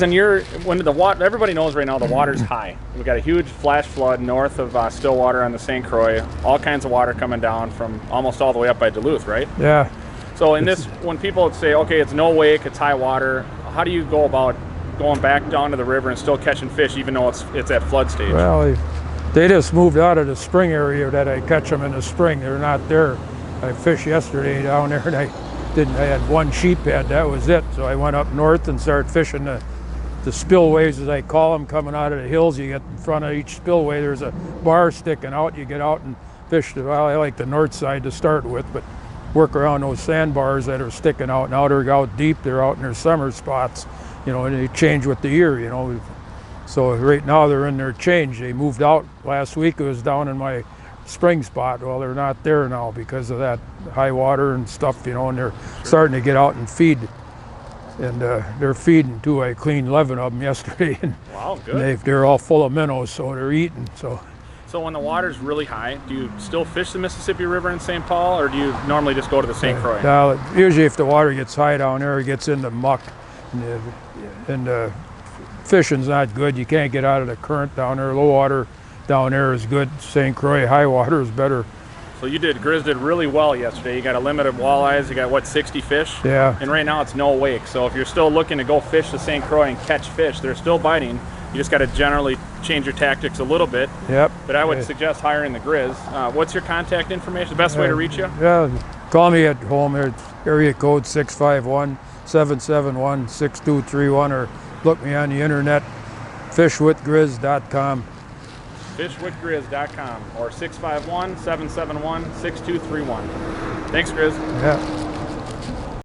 And when the water, everybody knows right now the water's high. We've got a huge flash flood north of Stillwater on the St. Croix. All kinds of water coming down from almost all the way up by Duluth, right? Yeah. So in this, when people would say, okay, it's no wake, it's high water, how do you go about going back down to the river and still catching fish even though it's at flood stage? Well, they just moved out of the spring area that I catch them in the spring. They're not there. I fished yesterday down there and I had one sheep head, that was it. So I went up north and started fishing the spillways, as I call them, coming out of the hills. You get in front of each spillway, there's a bar sticking out. You get out and fish. Well, I like the north side to start with, but work around those sandbars that are sticking out. Now they're out deep, they're out in their summer spots, and they change with the year, So right now they're in their change. They moved out last week. It was down in my spring spot. Well, they're not there now because of that high water and stuff, and they're starting to get out and feed. And they're feeding too. I cleaned 11 of them yesterday, and wow, good. They're all full of minnows, so they're eating. So when the water's really high, do you still fish the Mississippi River in St. Paul, or do you normally just go to the St. Croix? Usually if the water gets high down there, it gets into muck, and fishing's not good. You can't get out of the current down there. Low water down there is good. St. Croix, high water is better. So Griz did really well yesterday. You got a limit of walleyes. You got, 60 fish? Yeah. And right now it's no wake. So if you're still looking to go fish the St. Croix and catch fish, they're still biting. You just got to generally change your tactics a little bit. Yep. But I would suggest hiring the Griz. What's your contact information? The best way to reach you? Yeah, call me at home. It's area code 651-771-6231, or look me on the internet, fishwithgriz.com. fishwithgriz.com or 651-771-6231. Thanks, Griz. Yeah.